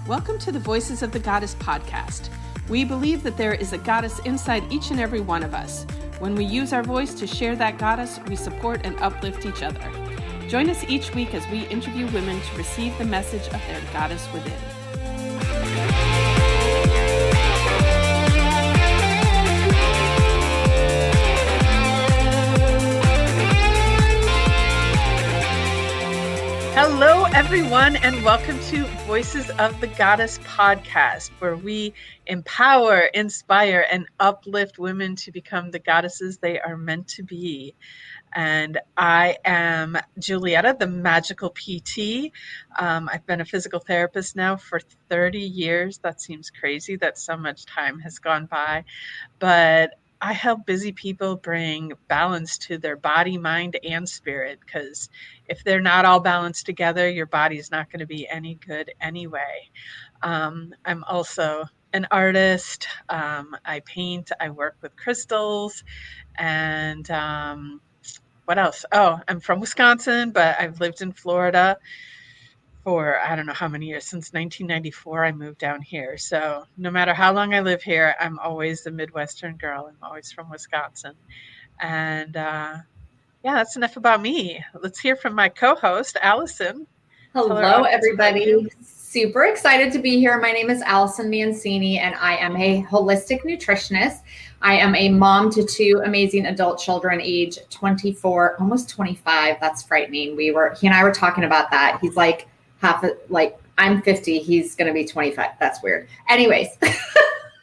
Welcome to the Voices of the Goddess podcast. We believe that there is a goddess inside each and every one of us. When we use our voice to share that goddess, we support and uplift each other. Join us each week as we interview women to receive the message of their goddess within. Hello, everyone, and welcome to Voices of the Goddess podcast, where we empower, inspire, and uplift women to become the goddesses they are meant to be. And I am Julietta, the magical PT. I've been a physical therapist now for 30 years. That seems crazy that so much time has gone by, but I help busy people bring balance to their body, mind, and spirit, because if they're not all balanced together, your body's not going to be any good anyway. I'm also an artist. I paint, I work with crystals, and what else? Oh, I'm from Wisconsin, but I've lived in Florida for I don't know how many years. Since 1994, I moved down here. So no matter how long I live here, I'm always the Midwestern girl. I'm always from Wisconsin. And yeah, that's enough about me. Let's hear from my co-host, Allyson. Hello, everybody. Super excited to be here. My name is Allyson Mancini, and I am a holistic nutritionist. I am a mom to two amazing adult children, age 24, almost 25. That's frightening. He and I were talking about that. He's like I'm 50. He's going to be 25. That's weird. Anyways,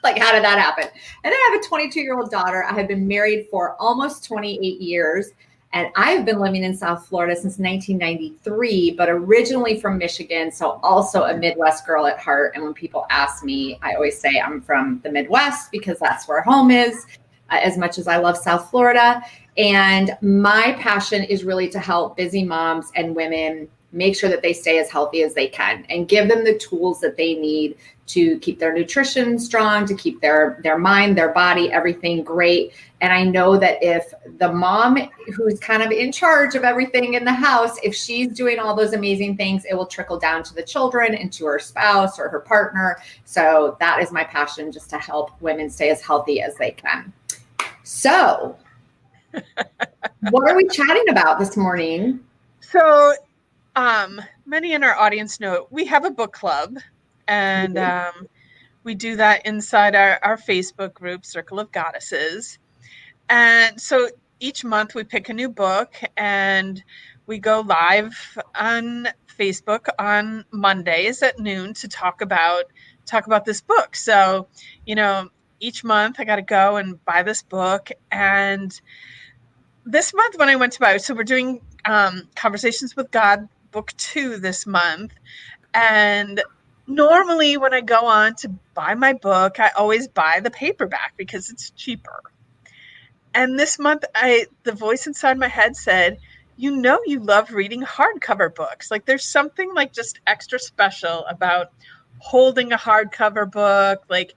like, how did that happen? And then I have a 22-year-old daughter. I have been married for almost 28 years. And I've been living in South Florida since 1993, but originally from Michigan. So also a Midwest girl at heart. And when people ask me, I always say I'm from the Midwest because that's where home is, as much as I love South Florida. And my passion is really to help busy moms and women make sure that they stay as healthy as they can and give them the tools that they need to keep their nutrition strong, to keep their mind, their body, everything great. And I know that if the mom who's kind of in charge of everything in the house, if she's doing all those amazing things, it will trickle down to the children and to her spouse or her partner. So that is my passion, just to help women stay as healthy as they can. So what are we chatting about this morning? So many in our audience know we have a book club, and we do that inside our Facebook group, Circle of Goddesses. And so each month we pick a new book, and we go live on Facebook on Mondays at noon to talk about this book. So, each month I got to go and buy this book. And this month when I went to buy it, so we're doing Conversations with God, book 2 this month. And normally when I go on to buy my book, I always buy the paperback because it's cheaper. And this month, the voice inside my head said, you love reading hardcover books. Like, there's something like just extra special about holding a hardcover book. Like,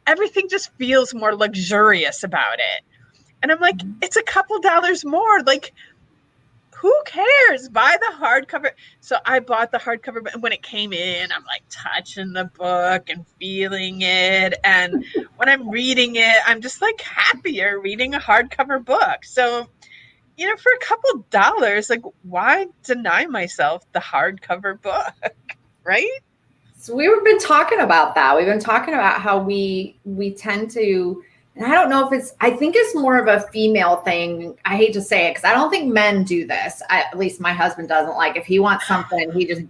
everything just feels more luxurious about it. And I'm like, it's a couple dollars more. Like, who cares? Buy the hardcover. So I bought the hardcover, but when it came in, I'm like touching the book and feeling it. And when I'm reading it, I'm just like happier reading a hardcover book. So, for a couple dollars, like, why deny myself the hardcover book? Right? So we've been talking about that. We've been talking about how we tend to, and I don't know if I think it's more of a female thing. I hate to say it because I don't think men do this. At least my husband doesn't. Like, if he wants something, he just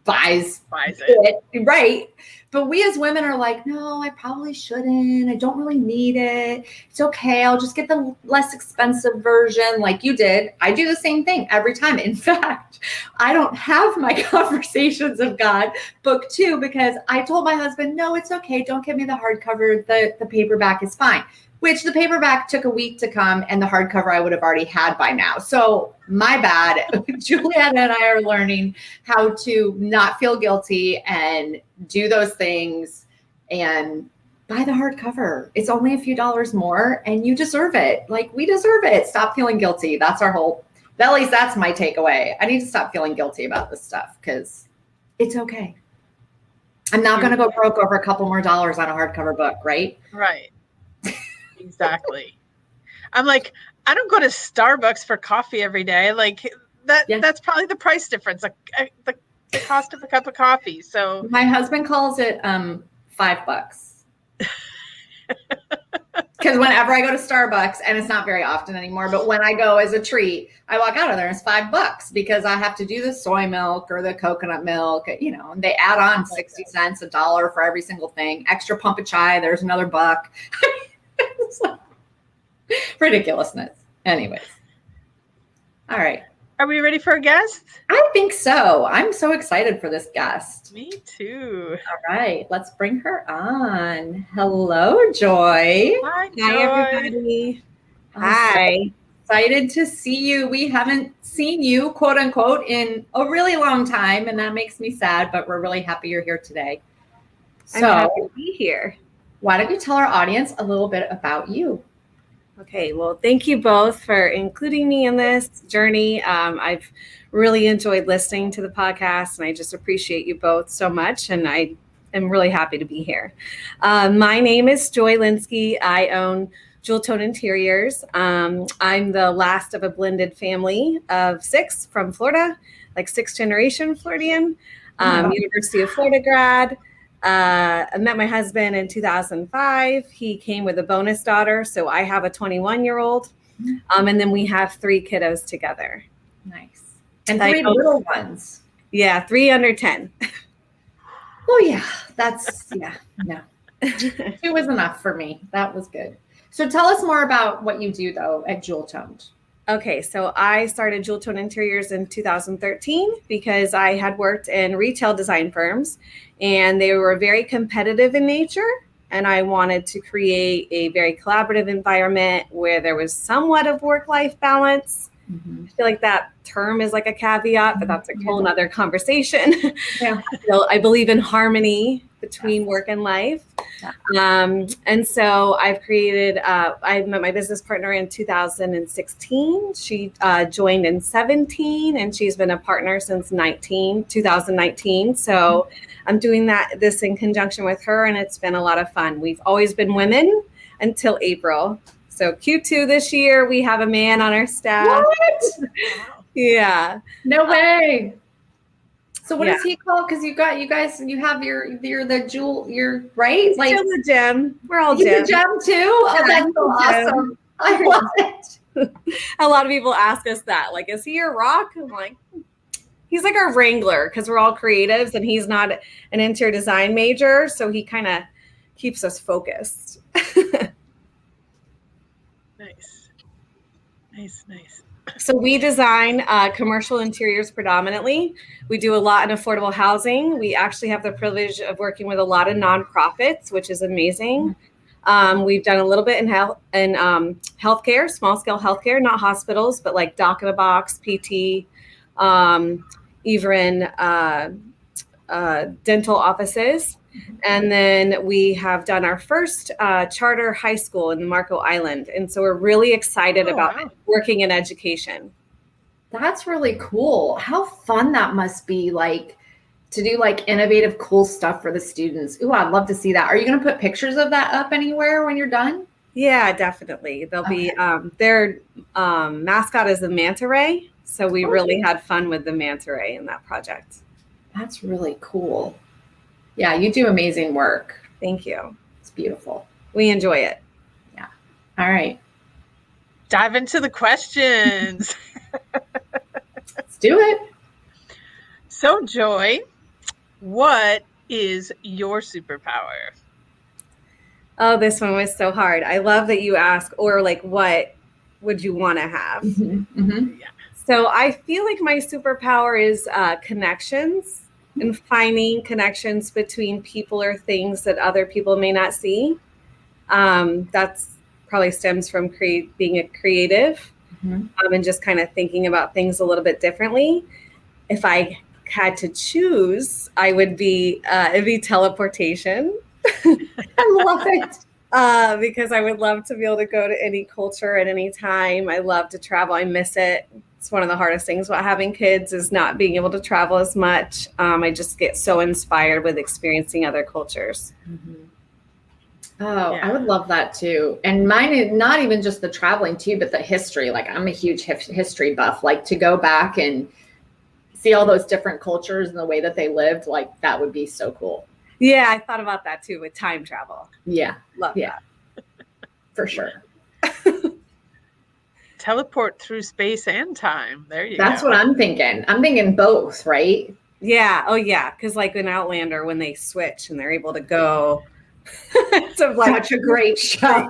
buys it. Right. But we as women are like, no, I probably shouldn't. I don't really need it. It's okay. I'll just get the less expensive version like you did. I do the same thing every time. In fact, I don't have my Conversations of God book 2 because I told my husband, no, it's okay. Don't get me the hardcover. The paperback is fine. Which the paperback took a week to come, and the hardcover I would have already had by now. So my bad. Julietta and I are learning how to not feel guilty and do those things and buy the hardcover. It's only a few dollars more, and you deserve it. Like, we deserve it. Stop feeling guilty. That's our whole, at least that's my takeaway. I need to stop feeling guilty about this stuff because it's okay. I'm not going to go broke over a couple more dollars on a hardcover book, right? Right. Exactly. I'm like, I don't go to Starbucks for coffee every day. Like that's probably the price difference, the cost of a cup of coffee. So my husband calls it $5. Because whenever I go to Starbucks, and it's not very often anymore, but when I go as a treat, I walk out of there and it's $5 because I have to do the soy milk or the coconut milk, and they add on 60 cents, $1 for every single thing. Extra pump of chai, there's another buck. It's like ridiculousness. Anyways. All right. Are we ready for a guest? I think so. I'm so excited for this guest. Me too. All right. Let's bring her on. Hello, Joy. Hi, Joy. Hi, everybody. Hi. So excited to see you. We haven't seen you, quote unquote, in a really long time, and that makes me sad, but we're really happy you're here today. I'm happy to be here. Why don't you tell our audience a little bit about you? Okay, well, thank you both for including me in this journey. I've really enjoyed listening to the podcast, and I just appreciate you both so much, and I am really happy to be here. My name is Joy Lynskey. I own Jewel Tone Interiors. I'm the last of a blended family of 6 from Florida, like 6th generation Floridian, University of Florida grad. I met my husband in 2005. He came with a bonus daughter. So I have a 21-year-old. And then we have 3 kiddos together. Nice. And 3 little ones. Yeah, 3 under 10. Oh, yeah. No. 2 was enough for me. That was good. So tell us more about what you do, though, at Jewel Toned. Okay, so I started Jewel Tone Interiors in 2013 because I had worked in retail design firms and they were very competitive in nature. And I wanted to create a very collaborative environment where there was somewhat of work-life balance. Mm-hmm. I feel like that term is like a caveat, but that's a whole nother conversation. Yeah. I believe in harmony between work and life. And so I've created, I met my business partner in 2016. She joined in 17 and she's been a partner since 2019. So I'm doing this in conjunction with her and it's been a lot of fun. We've always been women until April. So Q2 this year, we have a man on our staff. What? Yeah. No way. So what is he called? Because you have you're the Jewel, you're right? Like still the gem. We're all he's gem. A gem too? Oh, that's so awesome. I love it. A lot of people ask us that. Like, is he your rock? I'm like, he's like our wrangler because we're all creatives and he's not an interior design major. So he kind of keeps us focused. Nice. So we design commercial interiors predominantly. We do a lot in affordable housing. We actually have the privilege of working with a lot of nonprofits, which is amazing. We've done a little bit in healthcare, small scale healthcare, not hospitals, but like Doc in a Box, PT, even dental offices. And then we have done our first charter high school in the Marco Island. And so we're really excited about working in education. That's really cool. How fun that must be, like to do like innovative, cool stuff for the students. Ooh, I'd love to see that. Are you going to put pictures of that up anywhere when you're done? Yeah, definitely. There'll be their mascot is the manta ray. So we really had fun with the manta ray in that project. That's really cool. Yeah, you do amazing work. Thank you. It's beautiful. We enjoy it. Yeah. All right. Dive into the questions. Let's do it. So, Joy, what is your superpower? Oh, this one was so hard. I love that you ask, or like, what would you want to have? Mm-hmm. Mm-hmm. Yeah. So I feel like my superpower is connections. And finding connections between people or things that other people may not see. That's probably stems from being a creative and just kind of thinking about things a little bit differently. If I had to choose, it'd be teleportation. I love it. because I would love to be able to go to any culture at any time. I love to travel. I miss it. It's one of the hardest things about having kids is not being able to travel as much. I just get so inspired with experiencing other cultures. Mm-hmm. Oh, yeah. I would love that too. And mine is not even just the traveling too, but the history. Like I'm a huge history buff, like to go back and see all those different cultures and the way that they lived. Like that would be so cool. Yeah. I thought about that too with time travel. Yeah. Love that. For sure. Teleport through space and time. There you go. That's what I'm thinking. I'm thinking both, right? Yeah. Oh yeah. Cause like in Outlander, when they switch and they're able to go to like such a great show.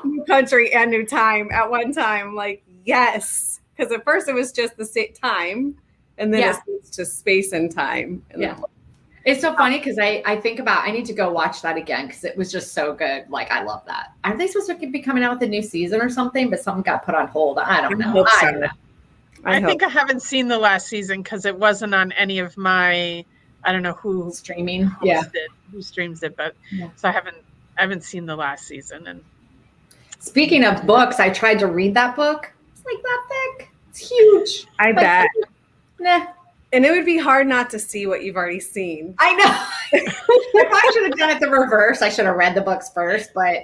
New country and new time at one time. Like, yes. Because at first it was just the same time. And then it's just space and time. And it's so funny because I think about, I need to go watch that again because it was just so good. Like, I love that. Aren't they supposed to be coming out with a new season or something? But something got put on hold. I don't know. I think I haven't seen the last season because it wasn't on any of my, I don't know who streaming. Who streams it, but so I haven't seen the last season. And speaking of books, I tried to read that book. It's like that thick. It's huge. I bet. Nah. And it would be hard not to see what you've already seen. I know. If I should have done it the reverse, I should have read the books first. But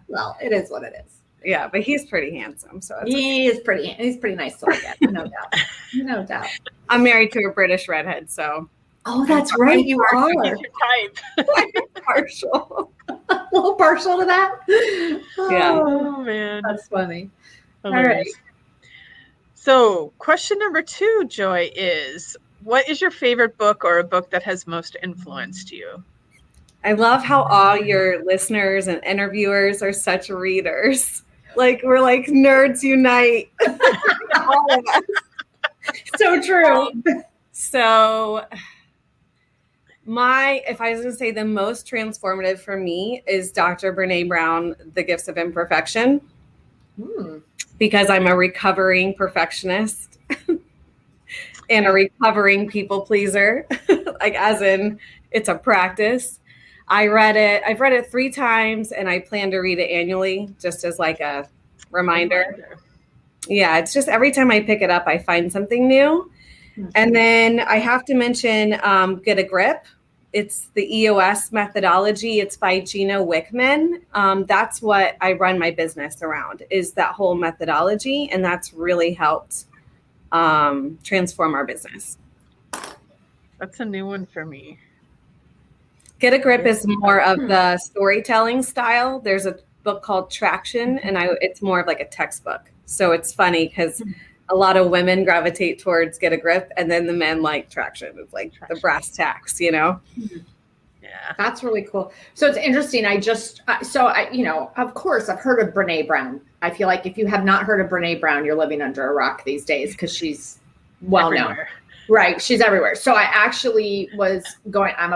well, it is what it is. Yeah, but he's pretty handsome. So he's pretty nice to look at, no doubt. No doubt. I'm married to a British redhead, so. Oh, that's right. You are. Your type. I'm partial. A little partial to that. Yeah. Oh man, that's funny. Hilarious. All right. So, question number 2, Joy, is what is your favorite book or a book that has most influenced you? I love how all your listeners and interviewers are such readers. Like we're like nerds unite. All of us. So true. So if I was going to say the most transformative for me is Dr. Brené Brown, The Gifts of Imperfection, because I'm a recovering perfectionist and a recovering people pleaser, like as in it's a practice. I've read it 3 times and I plan to read it annually just as like a reminder. Yeah, it's just every time I pick it up, I find something new. And then I have to mention Get a Grip. It's the EOS methodology. It's by Gino Wickman. That's what I run my business around, is that whole methodology. And that's really helped transform our business. That's a new one for me. Get a Grip is more of the storytelling style. There's a book called Traction, and it's more of like a textbook. So it's funny because a lot of women gravitate towards Get a Grip, and then the men like Traction. It's like the brass tacks, you know? Yeah. That's really cool. So it's interesting. Of course, I've heard of Brené Brown. I feel like if you have not heard of Brené Brown, you're living under a rock these days because she's well known. Right. She's everywhere. So I actually was going, I'm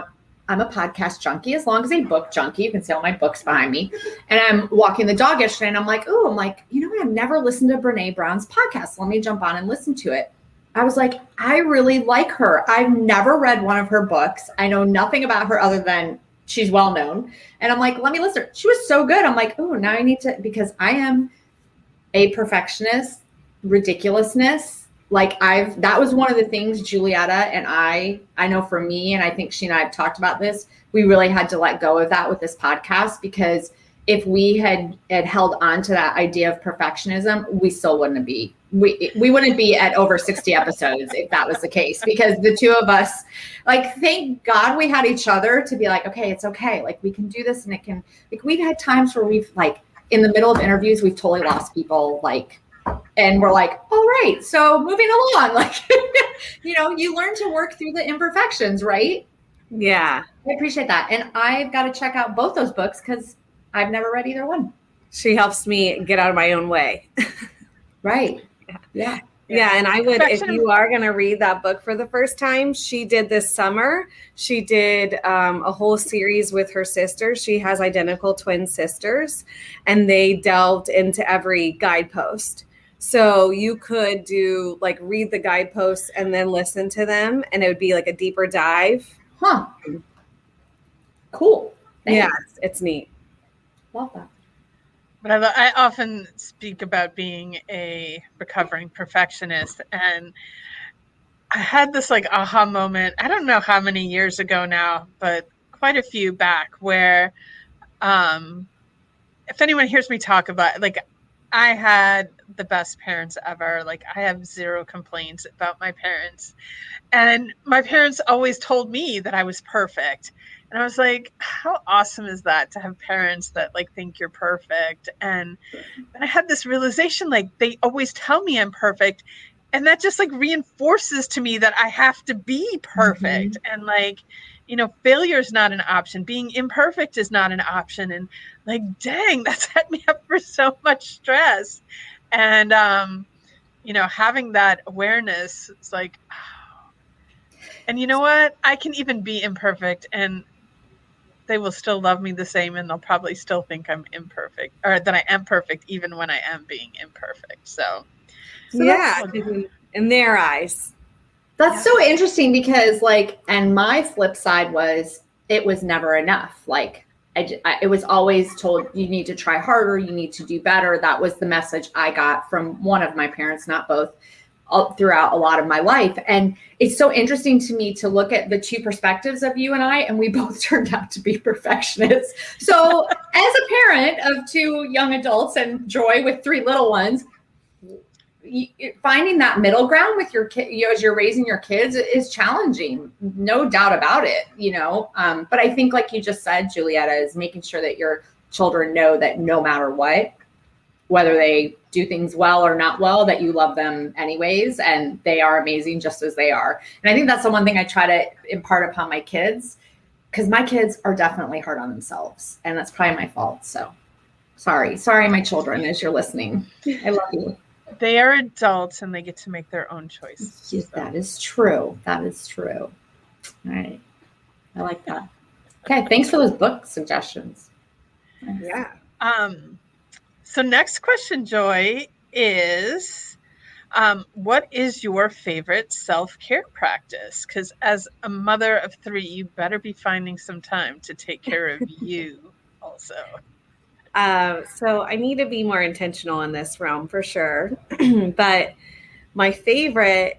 a podcast junkie as long as a book junkie. You can see all my books behind me. And I'm walking the dog yesterday and I'm like, you know what? I've never listened to Brené Brown's podcast. Let me jump on and listen to it. I was like, I really like her. I've never read one of her books. I know nothing about her other than she's well known. And I'm like, let me listen. She was so good. I'm like, now I need to, because I am a perfectionist, ridiculousness. Like that was one of the things Julietta and I know for me, and I think she and I have talked about this, we really had to let go of that with this podcast, because if we had held on to that idea of perfectionism, we still wouldn't be, we wouldn't be at over 60 episodes if that was the case, because the two of us, like, thank God we had each other to be like, okay, it's okay. Like we can do this, and it can, like, we've had times where we've like in the middle of interviews, we've totally lost people, like, and we're like, all right, so moving along, like, you learn to work through the imperfections, right? Yeah. I appreciate that. And I've got to check out both those books because I've never read either one. She helps me get out of my own way. Right. Yeah. Yeah. And I would, if you are going to read that book for the first time, she did this summer. She did a whole series with her sisters. She has identical twin sisters, and they delved into every guidepost. So you could do like read the guideposts and then listen to them, and it would be like a deeper dive. Huh. Cool. Thanks. Yeah, it's neat. Love that. But I often speak about being a recovering perfectionist, and I had this like aha moment. I don't know how many years ago now, but quite a few back, where if anyone hears me talk about like I had the best parents ever. Like I have zero complaints about my parents. And my parents always told me that I was perfect. And I was like, how awesome is that to have parents that like think you're perfect? And then I had this realization, like they always tell me I'm perfect. And that just like reinforces to me that I have to be perfect. And like, failure is not an option. Being imperfect is not an option. And like, dang, that set me up for so much stress. And, having that awareness, it's like, and you know what? I can even be imperfect and they will still love me the same, and they'll probably still think I'm imperfect, or that I am perfect even when I am being imperfect. So yeah, in their eyes. That's so interesting because and my flip side was it was never enough. Like it was always told you need to try harder, you need to do better. That was the message I got from one of my parents, not both, throughout a lot of my life. And it's so interesting to me to look at the two perspectives of you and I, and we both turned out to be perfectionists. So as a parent of two young adults and Joy with three little ones, finding that middle ground with your kid, as you're raising your kids, is challenging, no doubt about it, But I think, like you just said, Julietta, is making sure that your children know that no matter what, whether they do things well or not well, that you love them anyways, and they are amazing just as they are. And I think that's the one thing I try to impart upon my kids, because my kids are definitely hard on themselves, and that's probably my fault. So sorry, my children, as you're listening. I love you. They are adults and they get to make their own choices. Yes, so. That is true. All right. I like that. Okay. Thanks for those book suggestions. Yeah. So next question, Joy, is what is your favorite self-care practice? Because as a mother of three, you better be finding some time to take care of you also. So I need to be more intentional in this realm for sure. But my favorite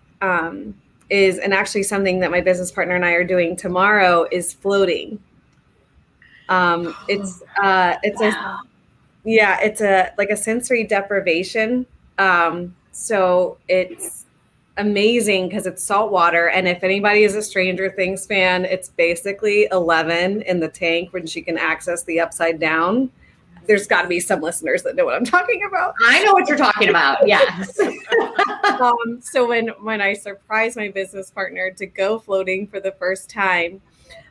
is, and actually something that my business partner and I are doing tomorrow, is floating. It's a sensory deprivation. So it's amazing because it's salt water. And if anybody is a Stranger Things fan, it's basically 11 in the tank when she can access the upside down. There's got to be some listeners that know what I'm talking about. I know what you're talking about. Yes. So when I surprised my business partner to go floating for the first time,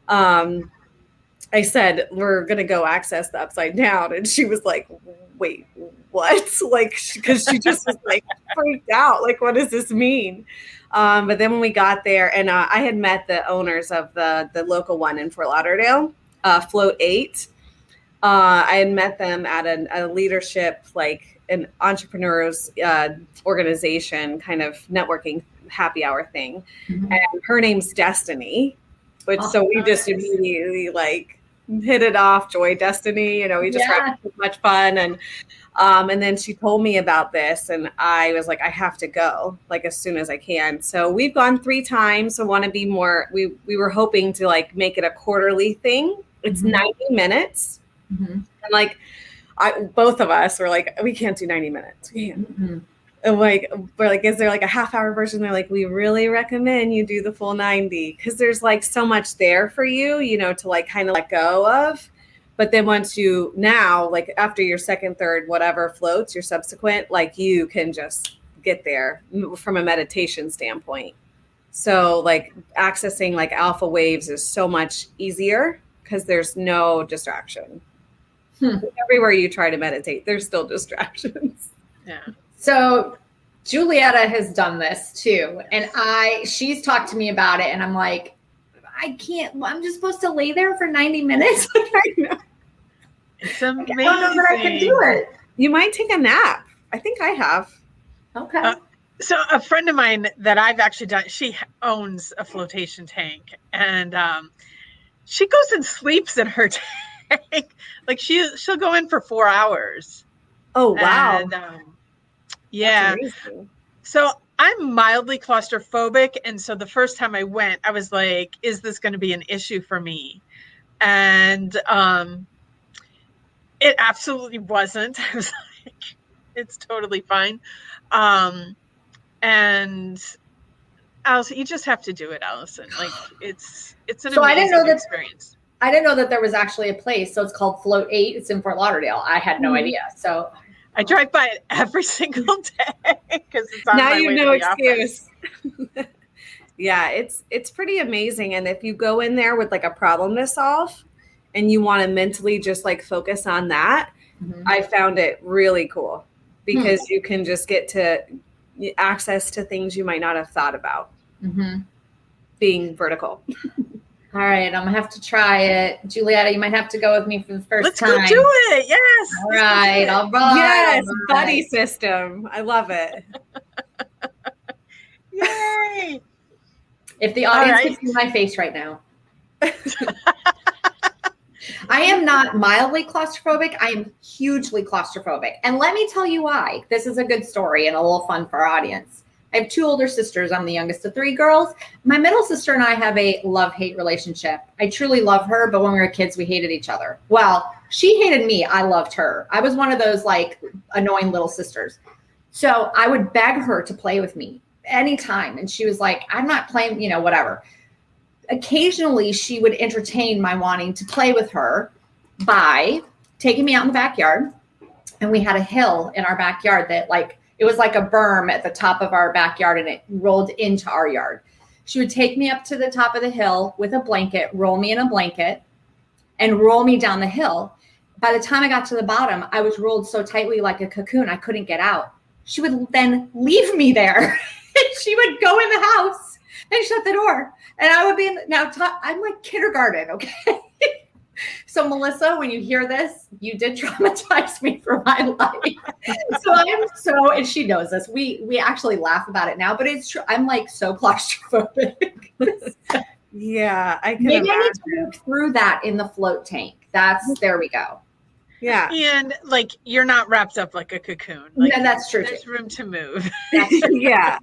I said, we're going to go access the upside down. And she was like, wait, what? Like, because she just was like freaked out. Like, what does this mean? But then when we got there, and I had met the owners of the local one in Fort Lauderdale, Float 8. I had met them at a leadership, like an entrepreneur's organization, kind of networking happy hour thing. Mm-hmm. And her name's Destiny, so we just immediately like hit it off. Joy Destiny, we just had so much fun. And then she told me about this, and I was like, I have to go like as soon as I can. So we've gone 3 times. So want to be more, we were hoping to like make it a quarterly thing. It's 90 minutes. Mm-hmm. And like both of us were like, we can't do 90 minutes. We can't. Mm-hmm. And like, we're like, is there like a half-hour version? They're like, we really recommend you do the full 90 because there's like so much there for you, to like kind of let go of. But then once like after your second, third, whatever floats, your subsequent, like you can just get there from a meditation standpoint. So like accessing like alpha waves is so much easier because there's no distraction. Everywhere you try to meditate, there's still distractions. Yeah. So Julietta has done this too. And she's talked to me about it, and I'm like, I can't, I'm just supposed to lay there for 90 minutes. I know. It's amazing. I don't know that I can do it. You might take a nap. I think I have. Okay. So a friend of mine that I've actually done, she owns a flotation tank, and she goes and sleeps in her tank. Like she'll go in for 4 hours. Oh, wow. And, yeah. So I'm mildly claustrophobic. And so the first time I went, I was like, is this going to be an issue for me? And it absolutely wasn't. I was like, it's totally fine. And Allyson, you just have to do it, Allyson. Like it's an amazing experience. I didn't know that there was actually a place. So it's called Float 8. It's in Fort Lauderdale. I had no idea. So I drive by it every single day because it's on now my you way have to no the excuse. office. Yeah, it's pretty amazing. And if you go in there with like a problem to solve and you want to mentally just like focus on that, I found it really cool because you can just get to access to things you might not have thought about being vertical. All right, I'm gonna have to try it. Julietta, you might have to go with me for the first time. Let's go do it. Yes. All right. Yes, buddy system. I love it. Yay. If the audience can see my face right now. I am not mildly claustrophobic. I am hugely claustrophobic. And let me tell you why. This is a good story and a little fun for our audience. I have 2 older sisters. I'm the youngest of 3 girls. My middle sister and I have a love-hate relationship. I truly love her, but when we were kids, we hated each other. Well, she hated me. I loved her. I was one of those like annoying little sisters. So I would beg her to play with me anytime. And she was like, I'm not playing, whatever. Occasionally, she would entertain my wanting to play with her by taking me out in the backyard. And we had a hill in our backyard that it was like a berm at the top of our backyard and it rolled into our yard. She would take me up to the top of the hill with a blanket, roll me in a blanket and roll me down the hill. By the time I got to the bottom, I was rolled so tightly like a cocoon, I couldn't get out. She would then leave me there. She would go in the house and shut the door. And I would be I'm like kindergarten. Okay. So Melissa, when you hear this, you did traumatize me for my life. And she knows this. We actually laugh about it now, but it's true. I'm like so claustrophobic. Yeah, I can Maybe imagine. I need to work through that in the float tank. There we go. Yeah. And like you're not wrapped up like a cocoon. Like, yeah, that's true. There's room to move. Yeah.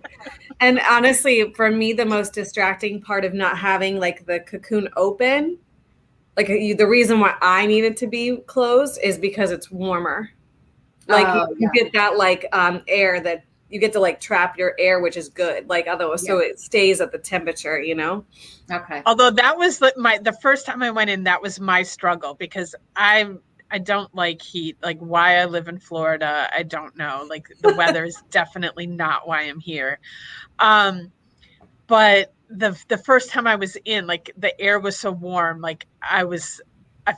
And honestly, for me, the most distracting part of not having like the cocoon open, like the reason why I need it to be closed is because it's warmer. Like you get that like air that you get to like trap your air, which is good. Like otherwise, so it stays at the temperature, Okay. Although that was the first time I went in, that was my struggle because I don't like heat. Like why I live in Florida, I don't know. Like the weather is definitely not why I'm here. But the first time I was in, like the air was so warm, like I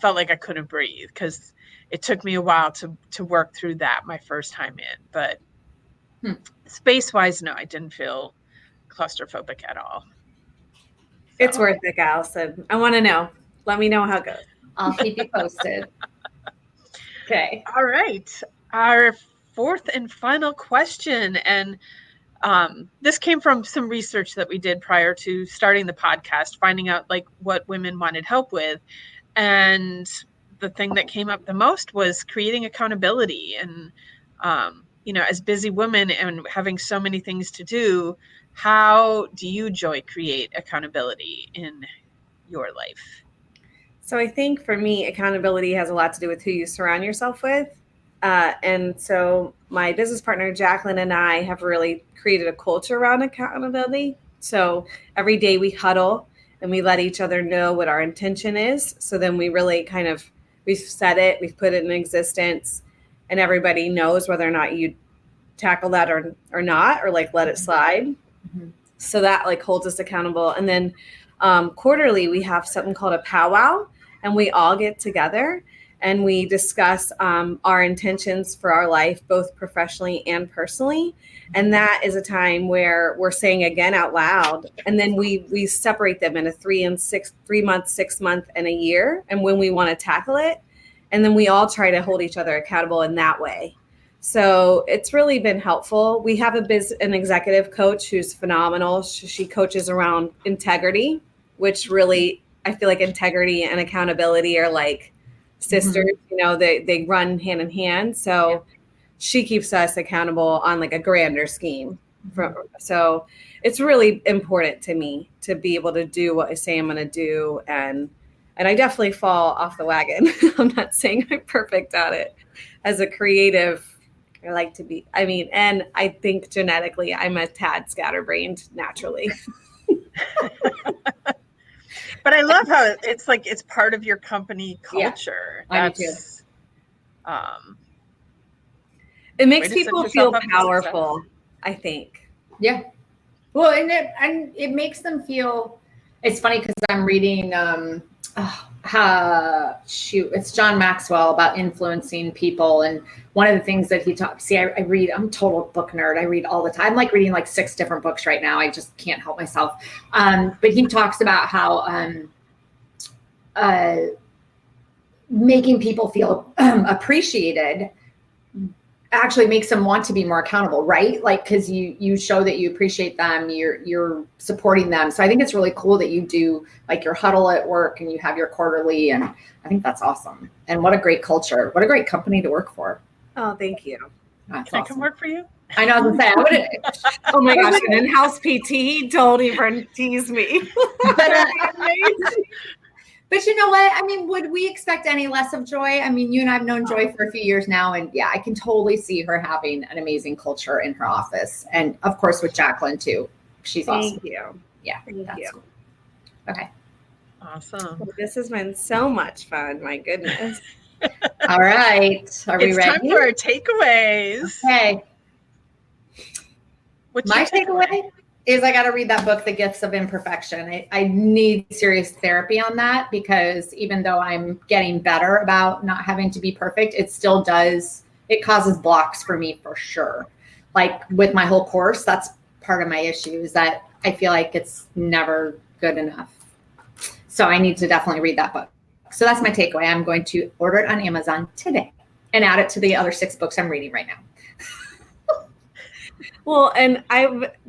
felt like I couldn't breathe because it took me a while to work through that my first time in. But space-wise, no, I didn't feel claustrophobic at all. So. It's worth it, Allyson. I want to know. Let me know how it goes. I'll keep you posted. Okay. All right. Our 4th and final question. And this came from some research that we did prior to starting the podcast, finding out like what women wanted help with. And the thing that came up the most was creating accountability. And, as busy women and having so many things to do, how do you, Joy, create accountability in your life? So I think for me, accountability has a lot to do with who you surround yourself with. And so my business partner, Jacqueline, and I have really created a culture around accountability. So every day we huddle and we let each other know what our intention is. So then we really we've set it, we've put it in existence, and everybody knows whether or not you tackle that or not, or like let it slide. Mm-hmm. So that like holds us accountable. And then quarterly, we have something called a powwow, and we all get together and we discuss our intentions for our life, both professionally and personally. And that is a time where we're saying again out loud. And then we separate them in a 3 month, 6 month, and a year. And when we want to tackle it, and then we all try to hold each other accountable in that way. So it's really been helpful. We have an executive coach who's phenomenal. She coaches around integrity, which really, I feel like integrity and accountability are like sisters, they run hand in hand. So she keeps us accountable on like a grander scheme. So it's really important to me to be able to do what I say I'm going to do. And I definitely fall off the wagon. I'm not saying I'm perfect at it. As a creative, I like to be, and I think genetically I'm a tad scatterbrained naturally. But I love how it's like it's part of your company culture. Yeah, I do too. It makes people feel powerful, I think. Yeah. Well, and it makes them feel. It's funny because I'm reading it's John Maxwell about influencing people, and one of the things that he talks. See, I read. I'm a total book nerd. I read all the time. I'm like reading like 6 different books right now. I just can't help myself. But he talks about how making people feel appreciated actually makes them want to be more accountable, right? Like, because you show that you appreciate them, you're supporting them. So I think it's really cool that you do like your huddle at work and you have your quarterly, and I think that's awesome. And what a great culture, what a great company to work for. Oh, thank you. Can I come work for you? I know. I was gonna say, oh my gosh, an in-house PT, don't even tease me. But you know what? I mean, would we expect any less of Joy? I mean, you and I have known Joy for a few years now, and yeah, I can totally see her having an amazing culture in her office, and of course with Jacqueline too. She's awesome. Thank you. Yeah, Thank you. Cool. Okay. Awesome. Well, this has been so much fun. My goodness. All right. Are we ready? It's time for our takeaways. Okay. What's my takeaway is I got to read that book, The Gifts of Imperfection. I need serious therapy on that, because even though I'm getting better about not having to be perfect, it still causes blocks for me for sure. Like with my whole course, that's part of my issue, is that I feel like it's never good enough. So I need to definitely read that book. So that's my takeaway. I'm going to order it on Amazon today and add it to the other 6 books I'm reading right now. Well, and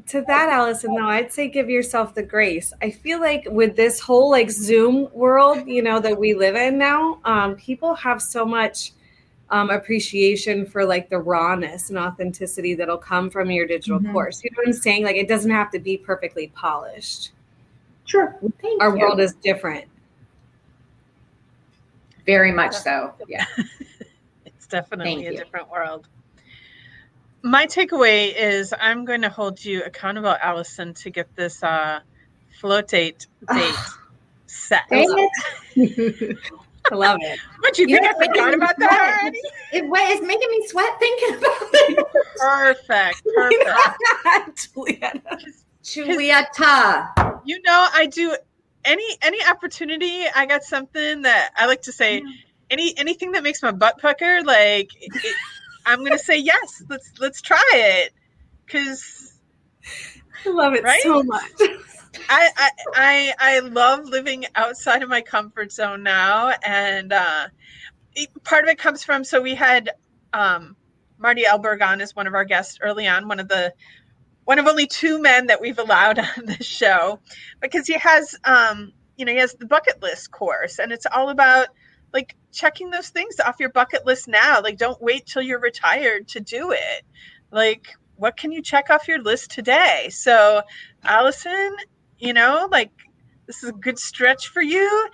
to that, Allyson, though, I'd say give yourself the grace. I feel like with this whole like Zoom world, that we live in now, people have so much appreciation for like the rawness and authenticity that'll come from your digital course. You know what I'm saying? Like, it doesn't have to be perfectly polished. Sure. Our world is different. Very much so. Yeah. It's definitely a different world. My takeaway is I'm going to hold you accountable, Allyson, to get this floatate date set. I love it. What, you think I forgot about that already? It's making me sweat thinking about it. Perfect. Julietta. I do any opportunity. I got something that I like to say, anything that makes my butt pucker, like I'm going to say yes. Let's try it, because I love it so much. I love living outside of my comfort zone now, and part of it comes from, so we had Marty Elberg on as one of our guests early on, one of only 2 men that we've allowed on this show, because he has he has the bucket list course, and it's all about like checking those things off your bucket list now. Like, don't wait till you're retired to do it. Like, what can you check off your list today? So, Allyson, this is a good stretch for you.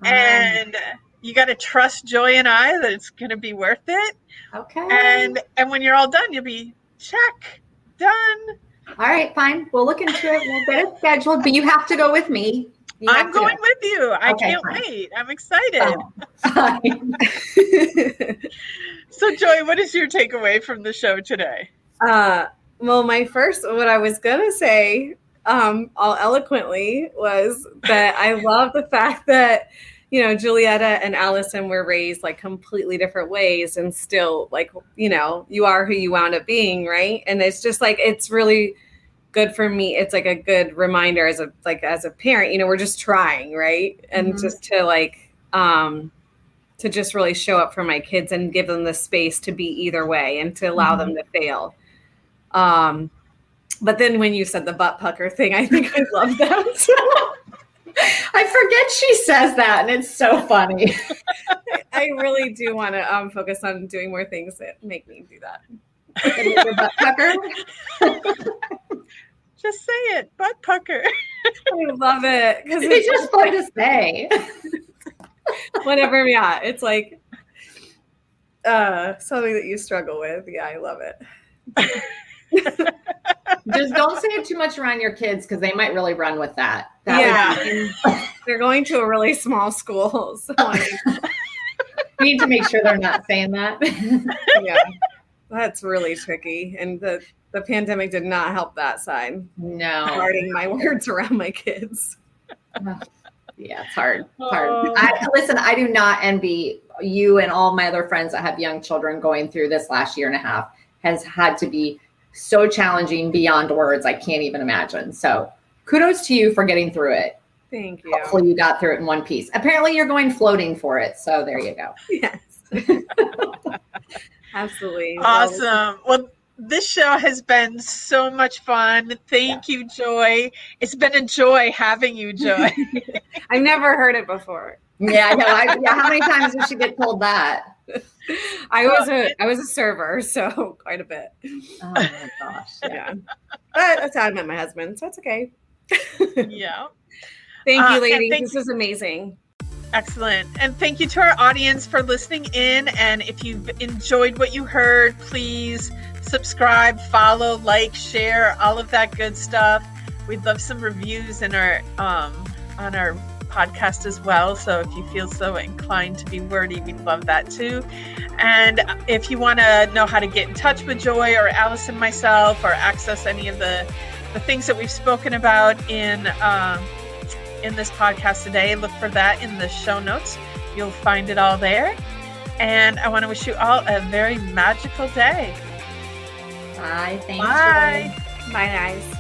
And you got to trust Joy and I that it's going to be worth it. Okay. And when you're all done, you'll be check, done. All right, fine. We'll look into it. We'll get it scheduled, but you have to go with me. I'm going with you. I can't wait. I'm excited. Fine. So, Joy, what is your takeaway from the show today? Well, what I was going to say, all eloquently, was that I love the fact that, Julietta and Allyson were raised like completely different ways, and still like, you are who you wound up being. Right. And it's just like, it's really good for me. It's like a good reminder as a parent, we're just trying, right? And just to like, to just really show up for my kids and give them the space to be either way and to allow them to fail. But then when you said the butt pucker thing, I think I love that. I forget she says that, and it's so funny. I really do want to focus on doing more things that make me do that. Butt pucker. Just say it, butt pucker. I love it because It's just fun to say. Whatever, yeah, it's like something that you struggle with. Yeah, I love it. Just don't say it too much around your kids because they might really run with that. They're going to a really small school, so We need to make sure they're not saying that. yeah, that's really tricky, and the pandemic did not help that side. No, Guarding my words around my kids. Yeah, it's hard. It's hard. Listen, I do not envy you and all my other friends that have young children going through this last year and a half. Has had to be so challenging beyond words. I can't even imagine. So kudos to you for getting through it. Thank you. Hopefully you got through it in one piece. Apparently you're going floating for it. So there you go. Yes. Absolutely. Awesome. Well, this show has been so much fun. Thank you, Joy. It's been a joy having you, Joy. I've never heard it before. Yeah, I know. How many times did she get told that? I was a server, so quite a bit. Oh my gosh. Yeah. But that's how I met my husband, so it's okay. Yeah. Thank you, ladies. This is amazing. Excellent. And thank you to our audience for listening in. And if you've enjoyed what you heard, please subscribe, follow, like, share, all of that good stuff. We'd love some reviews in our on our podcast as well. So if you feel so inclined to be wordy, we'd love that too. And if you want to know how to get in touch with Joy or Allyson, myself, or access any of the things that we've spoken about in this podcast today, look for that in the show notes. You'll find it all there. And I want to wish you all a very magical day. Bye. Thanks. Bye. Bye, guys.